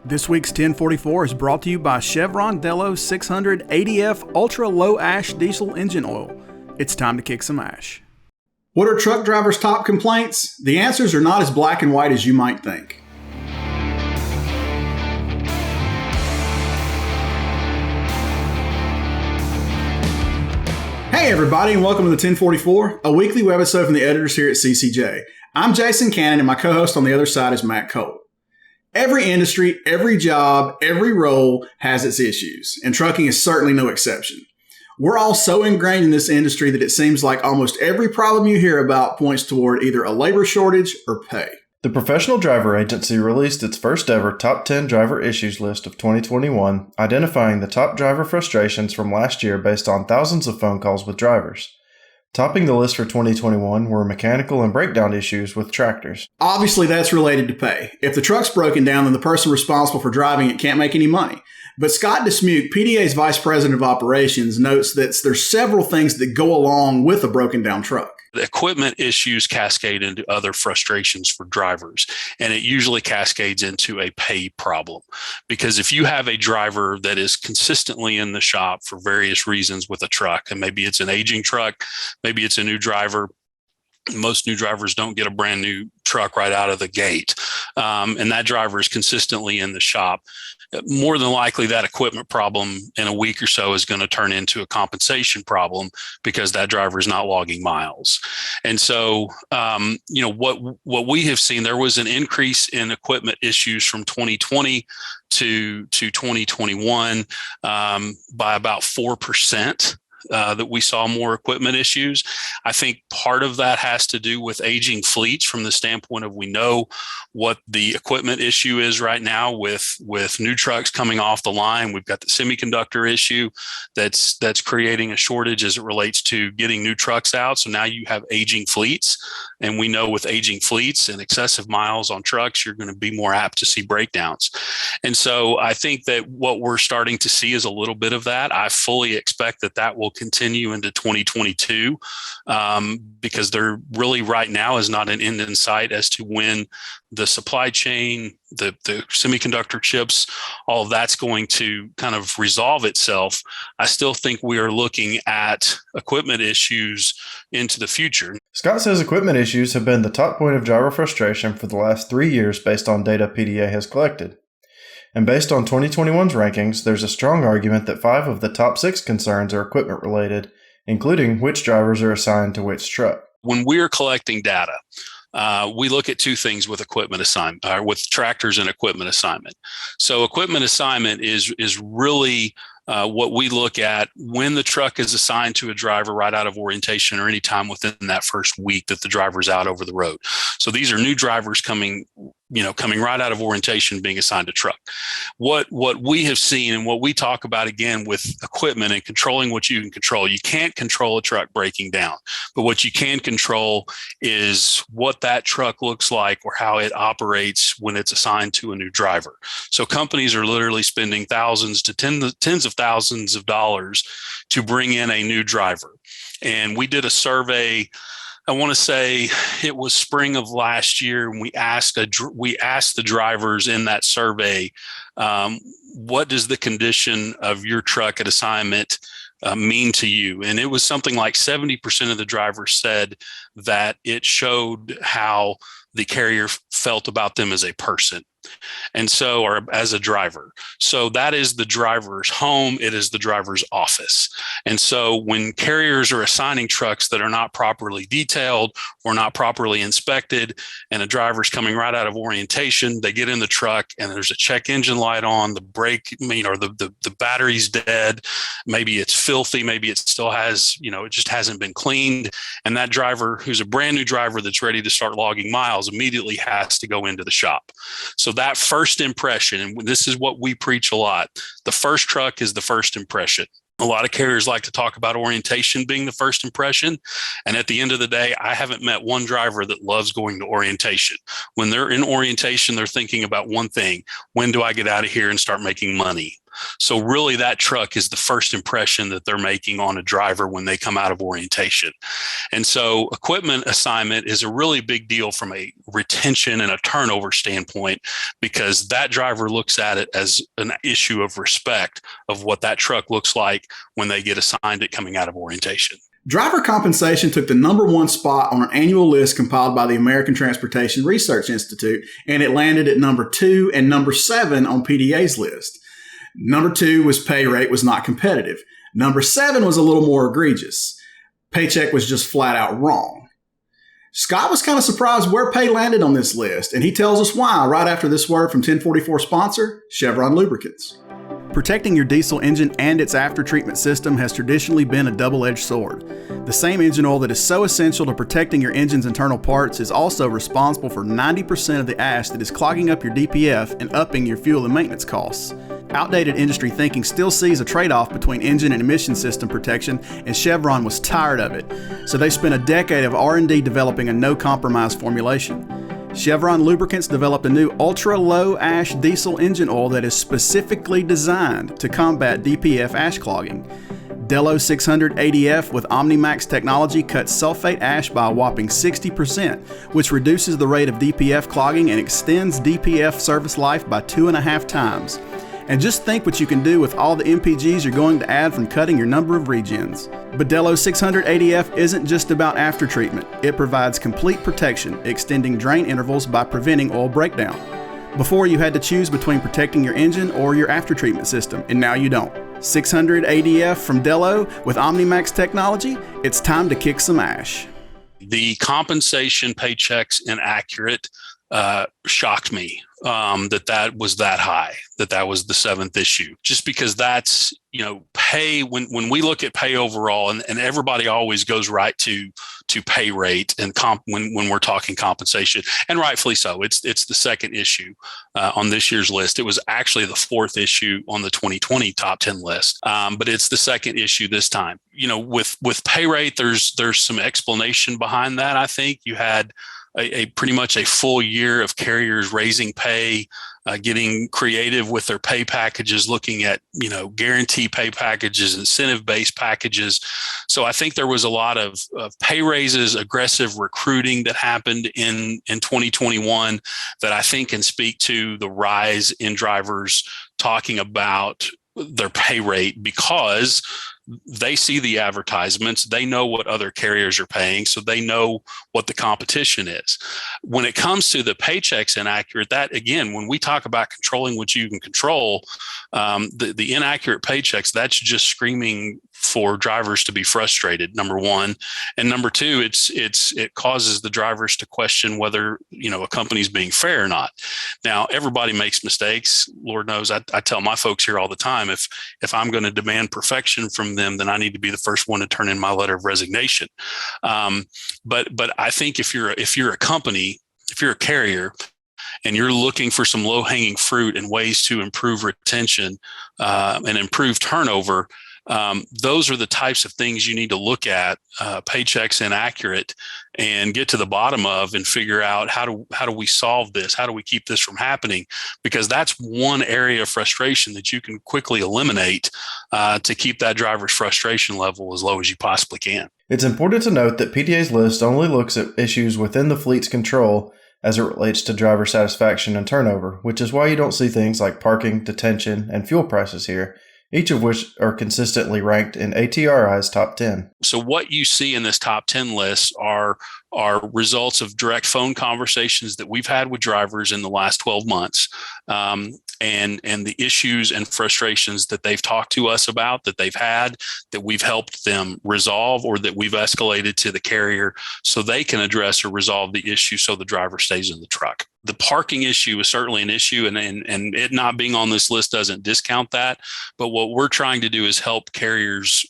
This week's 1044 is brought to you by Chevron 600 ADF Ultra Low Ash Diesel Engine Oil. It's time to kick some ash. What are truck drivers' top complaints? The answers are not as black and white as you might think. Hey everybody, and welcome to the 1044, a weekly webisode from the editors here at CCJ. I'm Jason Cannon, and my co-host on the other side is Matt Cole. Every industry, every job, every role has its issues, and trucking is certainly no exception. We're all so ingrained in this industry that it seems like almost every problem you hear about points toward either a labor shortage or pay. The Professional Driver Agency released its first ever Top 10 Driver Issues list of 2021, identifying the top driver frustrations from last year based on thousands of phone calls with drivers. Topping the list for 2021 were mechanical and breakdown issues with tractors. Obviously, that's related to pay. If the truck's broken down, then the person responsible for driving it can't make any money. But Scott Dismuke, PDA's Vice President of Operations, notes that there's several things that go along with a broken down truck. The equipment issues cascade into other frustrations for drivers, and it usually cascades into a pay problem. Because if you have a driver that is consistently in the shop for various reasons with a truck, and maybe it's an aging truck, maybe it's a new driver, most new drivers don't get a brand new truck right out of the gate, and that driver is consistently in the shop, more than likely that equipment problem in a week or so is going to turn into a compensation problem because that driver is not logging miles. And so, what we have seen, there was an increase in equipment issues from 2020 to 2021 by about 4%. That we saw more equipment issues. I think part of that has to do with aging fleets from the standpoint of we know what the equipment issue is right now with new trucks coming off the line. We've got the semiconductor issue that's creating a shortage as it relates to getting new trucks out. So now you have aging fleets, and we know with aging fleets and excessive miles on trucks, you're going to be more apt to see breakdowns. And so I think that what we're starting to see is a little bit of that. I fully expect that will continue into 2022 because there really right now is not an end in sight as to when the supply chain, the semiconductor chips, all of that's going to kind of resolve itself. I still think we are looking at equipment issues into the future. Scott says equipment issues have been the top point of driver frustration for the last 3 years based on data PDA has collected. And based on 2021's rankings, there's a strong argument that 5 of the top 6 concerns are equipment related, including which drivers are assigned to which truck. When we're collecting data, we look at 2 things with equipment assignment, with tractors and equipment assignment. So equipment assignment is really what we look at when the truck is assigned to a driver right out of orientation or any time within that first week that the driver's out over the road. So these are new drivers coming right out of orientation, being assigned a truck. What we have seen and what we talk about again with equipment and controlling what you can control, you can't control a truck breaking down, but what you can control is what that truck looks like or how it operates when it's assigned to a new driver. So companies are literally spending thousands to tens of thousands of dollars to bring in a new driver. And we did a survey, I want to say it was spring of last year, and we asked the drivers in that survey, what does the condition of your truck at assignment mean to you? And it was something like 70% of the drivers said that it showed how the carrier felt about them as a person. And so, or as a driver. So that is the driver's home. It is the driver's office. And so when carriers are assigning trucks that are not properly detailed or not properly inspected, and a driver's coming right out of orientation, they get in the truck and there's a check engine light on, the brake, or the battery's dead. Maybe it's filthy. Maybe it still has, it just hasn't been cleaned. And that driver, who's a brand new driver that's ready to start logging miles, immediately has to go into the shop. So that first impression, and this is what we preach a lot, the first truck is the first impression. A lot of carriers like to talk about orientation being the first impression. And at the end of the day, I haven't met one driver that loves going to orientation. When they're in orientation, they're thinking about one thing: when do I get out of here and start making money? So really that truck is the first impression that they're making on a driver when they come out of orientation. And so equipment assignment is a really big deal from a retention and a turnover standpoint, because that driver looks at it as an issue of respect of what that truck looks like when they get assigned it coming out of orientation. Driver compensation took the #1 spot on an annual list compiled by the American Transportation Research Institute, and it landed at #2 and #7 on PDA's list. #2 was pay rate was not competitive. #7 was a little more egregious. Paycheck was just flat out wrong. Scott was kind of surprised where pay landed on this list, and he tells us why right after this word from 1044 sponsor, Chevron Lubricants. Protecting your diesel engine and its aftertreatment system has traditionally been a double-edged sword. The same engine oil that is so essential to protecting your engine's internal parts is also responsible for 90% of the ash that is clogging up your DPF and upping your fuel and maintenance costs. Outdated industry thinking still sees a trade-off between engine and emission system protection, and Chevron was tired of it. So they spent a decade of R&D developing a no-compromise formulation. Chevron Lubricants developed a new ultra-low ash diesel engine oil that is specifically designed to combat DPF ash clogging. Delo 600 ADF with OmniMax technology cuts sulfate ash by a whopping 60%, which reduces the rate of DPF clogging and extends DPF service life by 2.5 times. And just think what you can do with all the MPGs you're going to add from cutting your number of regens. But Delo 600 ADF isn't just about aftertreatment. It provides complete protection, extending drain intervals by preventing oil breakdown. Before you had to choose between protecting your engine or your aftertreatment system, and now you don't. 600 ADF from Delo with OmniMax technology, it's time to kick some ash. The compensation paychecks inaccurate shocked me that was that high, that was the 7th issue, just because that's, pay when we look at pay overall, and everybody always goes right to pay rate and when we're talking compensation, and rightfully so. It's the second issue on this year's list. It was actually the 4th issue on the 2020 top 10 list, but it's the second issue this time. With pay rate, there's some explanation behind that. I think you had a pretty much a full year of carriers raising pay, getting creative with their pay packages, looking at, guarantee pay packages, incentive-based packages. So I think there was a lot of pay raises, aggressive recruiting that happened in 2021 that I think can speak to the rise in drivers talking about their pay rate, because they see the advertisements, they know what other carriers are paying, so they know what the competition is. When it comes to the paychecks inaccurate, that again, when we talk about controlling what you can control, the inaccurate paychecks, that's just screaming for drivers to be frustrated, number one. And number two, it causes the drivers to question whether, a company's being fair or not. Now, everybody makes mistakes. Lord knows, I tell my folks here all the time, if I'm going to demand perfection from them, then I need to be the first one to turn in my letter of resignation. But I think if you're a company, if you're a carrier, and you're looking for some low-hanging fruit and ways to improve retention and improve turnover, those are the types of things you need to look at, paychecks inaccurate, and get to the bottom of and figure out how do we solve this? How do we keep this from happening? Because that's one area of frustration that you can quickly eliminate to keep that driver's frustration level as low as you possibly can. It's important to note that PDA's list only looks at issues within the fleet's control as it relates to driver satisfaction and turnover, which is why you don't see things like parking, detention, and fuel prices here, each of which are consistently ranked in ATRI's top 10. So what you see in this top 10 list are results of direct phone conversations that we've had with drivers in the last 12 months, and the issues and frustrations that they've talked to us about, that they've had, that we've helped them resolve, or that we've escalated to the carrier so they can address or resolve the issue so the driver stays in the truck. The parking issue is certainly an issue, and it not being on this list doesn't discount that. But what we're trying to do is help carriers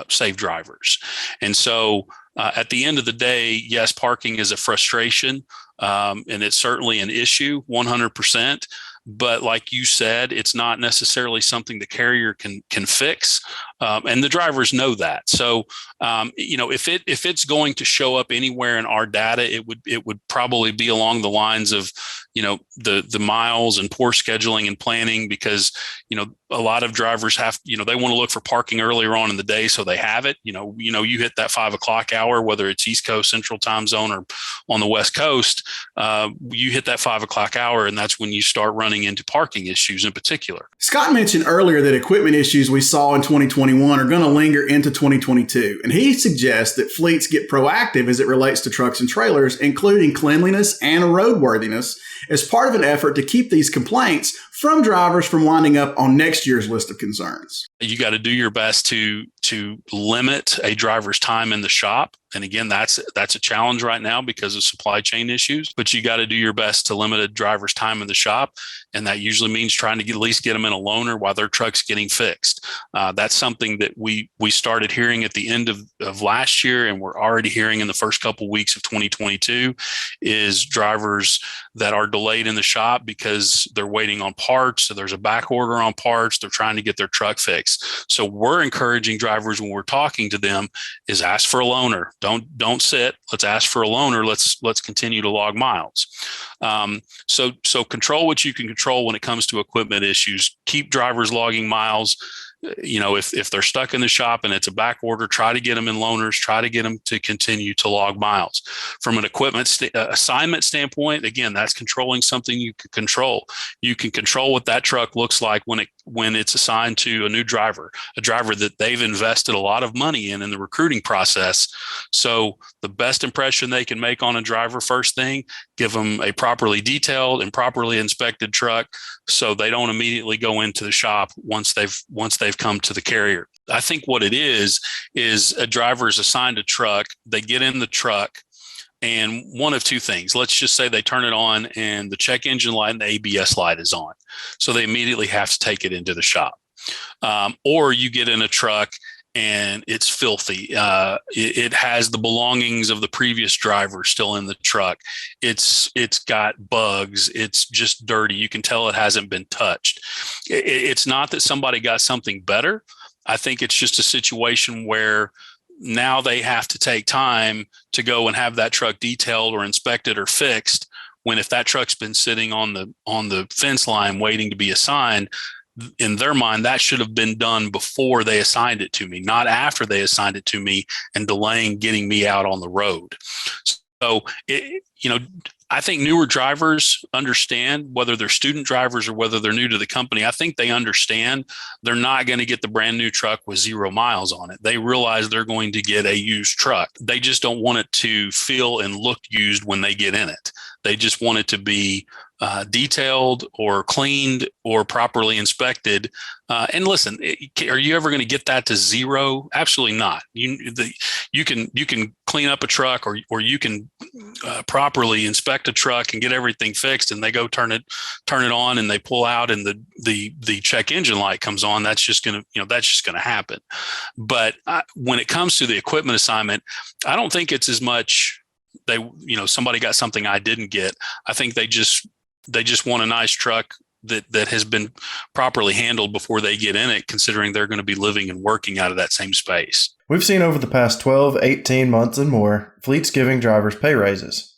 save drivers. And so at the end of the day, yes, parking is a frustration, and it's certainly an issue, 100%. But like you said, it's not necessarily something the carrier can fix, and the drivers know that. So, if it's going to show up anywhere in our data, it would probably be along the lines of, the miles and poor scheduling and planning, because a lot of drivers have, they want to look for parking earlier on in the day, so they have it. You hit that 5 o'clock hour, whether it's East Coast Central Time Zone or on the West Coast, you hit that 5 o'clock hour, and that's when you start running into parking issues in particular. Scott mentioned earlier that equipment issues we saw in 2021 are going to linger into 2022, and he suggests that fleets get proactive as it relates to trucks and trailers, including cleanliness and roadworthiness, as part of an effort to keep these complaints from drivers from winding up on next year's list of concerns. You got to do your best to limit a driver's time in the shop. And again, that's a challenge right now because of supply chain issues, but you got to do your best to limit a driver's time in the shop. And that usually means trying to at least get them in a loaner while their truck's getting fixed. That's something that we started hearing at the end of last year, and we're already hearing in the first couple of weeks of 2022, is drivers that are delayed in the shop because they're waiting on parts. So there's a back order on parts. They're trying to get their truck fixed. So we're encouraging drivers when we're talking to them is ask for a loaner. Don't sit. Let's ask for a loaner. Let's continue to log miles. So control what you can control when it comes to equipment issues. Keep drivers logging miles. If they're stuck in the shop and it's a back order, try to get them in loaners, try to get them to continue to log miles. From an equipment assignment standpoint, again, that's controlling something you can control. You can control what that truck looks like when it's assigned to a new driver, a driver that they've invested a lot of money in the recruiting process. So the best impression they can make on a driver, first thing, give them a properly detailed and properly inspected truck so they don't immediately go into the shop once they've come to the carrier. I think what it is a driver is assigned a truck, they get in the truck, and one of two things. Let's just say they turn it on and the check engine light and the ABS light is on. So they immediately have to take it into the shop. Or you get in a truck and it's filthy. It has the belongings of the previous driver still in the truck. It's got bugs. It's just dirty. You can tell it hasn't been touched. It's not that somebody got something better. I think it's just a situation where now they have to take time to go and have that truck detailed or inspected or fixed, when if that truck's been sitting on the fence line waiting to be assigned, in their mind, that should have been done before they assigned it to me, not after they assigned it to me and delaying getting me out on the road. So, I think newer drivers understand, whether they're student drivers or whether they're new to the company. I think they understand they're not going to get the brand new truck with 0 miles on it. They realize they're going to get a used truck. They just don't want it to feel and look used when they get in it. They just want it to be detailed or cleaned or properly inspected. And listen, are you ever going to get that to 0? Absolutely not. You can clean up a truck, or you can properly inspect a truck and get everything fixed, and they go turn it on and they pull out and the check engine light comes on. That's just going to happen. But when it comes to the equipment assignment, I don't think it's as much somebody got something I didn't get. I think they just want a nice truck that has been properly handled before they get in it, considering they're going to be living and working out of that same space. We've seen over the past 12, 18 months and more, fleets giving drivers pay raises.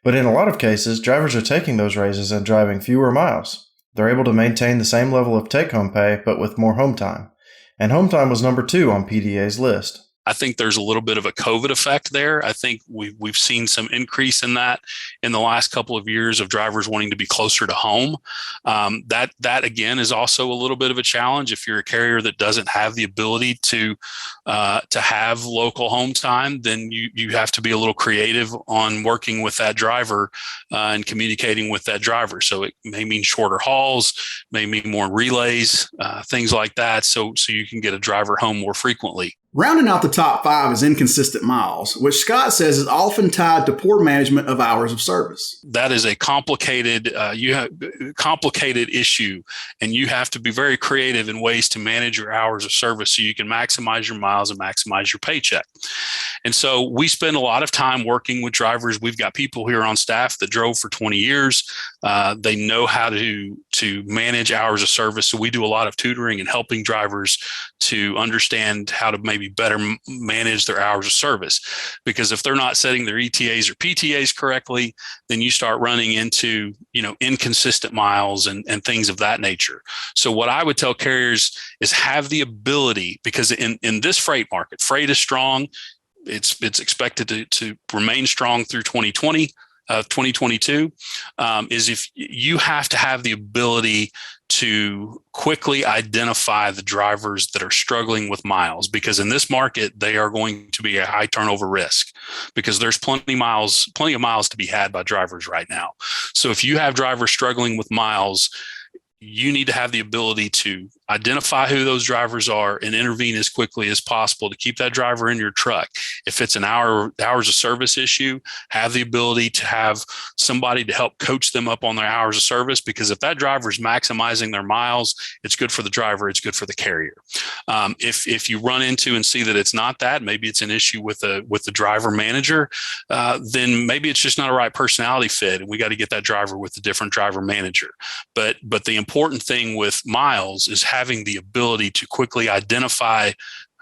But in a lot of cases, drivers are taking those raises and driving fewer miles. They're able to maintain the same level of take-home pay, but with more home time. And home time was number 2 on PDA's list. I think there's a little bit of a COVID effect there. I think we've seen some increase in that in the last couple of years of drivers wanting to be closer to home. That again is also a little bit of a challenge if you're a carrier that doesn't have the ability to have local home time. Then you have to be a little creative on working with that driver and communicating with that driver. So it may mean shorter hauls, may mean more relays, things like that. So you can get a driver home more frequently. Rounding out the top 5 is inconsistent miles, which Scott says is often tied to poor management of hours of service. That is a complicated issue, and you have to be very creative in ways to manage your hours of service so you can maximize your miles and maximize your paycheck. And so we spend a lot of time working with drivers. We've got people here on staff that drove for 20 years. They know how to manage hours of service. So we do a lot of tutoring and helping drivers to understand how to maybe better manage their hours of service. Because if they're not setting their ETAs or PTAs correctly, then you start running into, inconsistent miles and things of that nature. So what I would tell carriers is have the ability, because in this freight market, freight is strong. It's expected to remain strong through 2022, is if you have to have the ability to quickly identify the drivers that are struggling with miles, because in this market, they are going to be a high turnover risk because there's plenty of miles to be had by drivers right now. So if you have drivers struggling with miles, you need to have the ability to identify who those drivers are and intervene as quickly as possible to keep that driver in your truck. If it's an hours of service issue, have the ability to have somebody to help coach them up on their hours of service, because if that driver is maximizing their miles, it's good for the driver, it's good for the carrier. If you run into and see that it's not that, maybe it's an issue with the driver manager, then maybe it's just not a right personality fit, and we got to get that driver with a different driver manager. But the important thing with miles is having the ability to quickly identify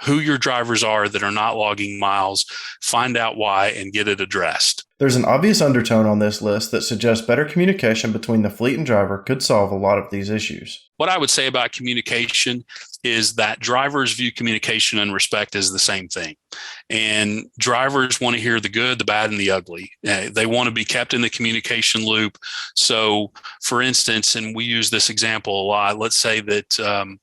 who your drivers are that are not logging miles, find out why, and get it addressed. There's an obvious undertone on this list that suggests better communication between the fleet and driver could solve a lot of these issues. What I would say about communication is that drivers view communication and respect as the same thing. And drivers want to hear the good, the bad, and the ugly. They want to be kept in the communication loop. So, for instance, and we use this example a lot, let's say that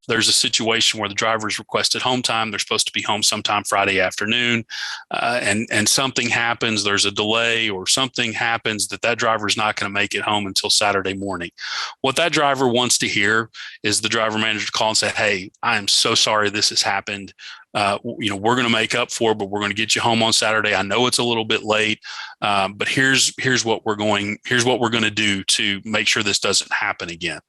there's a situation where the driver's requested home time. They're supposed to be home sometime Friday afternoon, and something happens. There's a delay or something happens that driver's not going to make it home until Saturday morning. What that driver wants to hear is the driver manager to call and say, "Hey, I am so sorry this has happened. We're going to make up for it, but we're going to get you home on Saturday. I know it's a little bit late, but here's what we're going to do to make sure this doesn't happen again."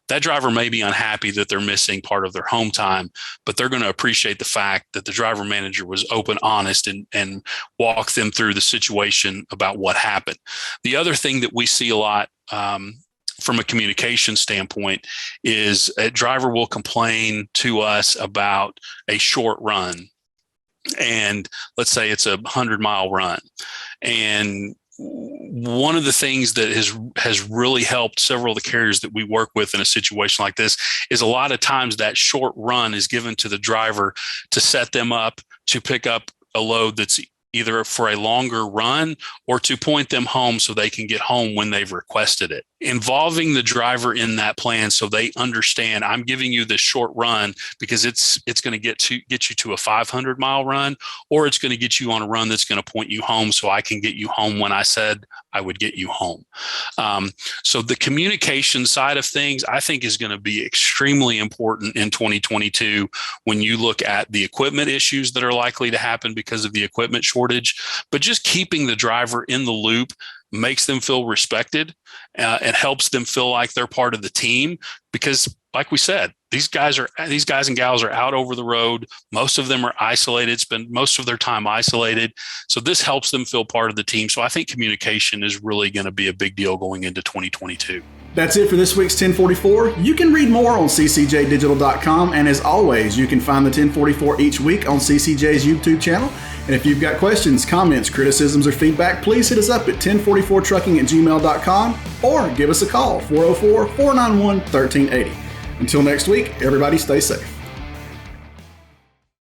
That driver may be unhappy that they're missing part of their home time, but they're going to appreciate the fact that the driver manager was open, honest, and walked them through the situation about what happened. The other thing that we see a lot, from a communication standpoint, is a driver will complain to us about a short run. And let's say it's a 100-mile run. And one of the things that has really helped several of the carriers that we work with in a situation like this is a lot of times that short run is given to the driver to set them up to pick up a load that's either for a longer run or to point them home so they can get home when they've requested it. Involving the driver in that plan so they understand, I'm giving you this short run because it's going to get you to a 500-mile run, or it's going to get you on a run that's going to point you home so I can get you home when I said I would get you home. So the communication side of things, I think, is going to be extremely important in 2022 when you look at the equipment issues that are likely to happen because of the equipment shortage. But just keeping the driver in the loop makes them feel respected and helps them feel like they're part of the team, because like we said, these guys and gals are out over the road. Most of them are isolated, spend most of their time isolated. So this helps them feel part of the team. So I think communication is really going to be a big deal going into 2022. That's it for this week's 1044. You can read more on ccjdigital.com, and as always, you can find the 1044 each week on CCJ's YouTube channel. And if you've got questions, comments, criticisms, or feedback, please hit us up at 1044trucking@gmail.com or give us a call, 404-491-1380. Until next week, everybody stay safe.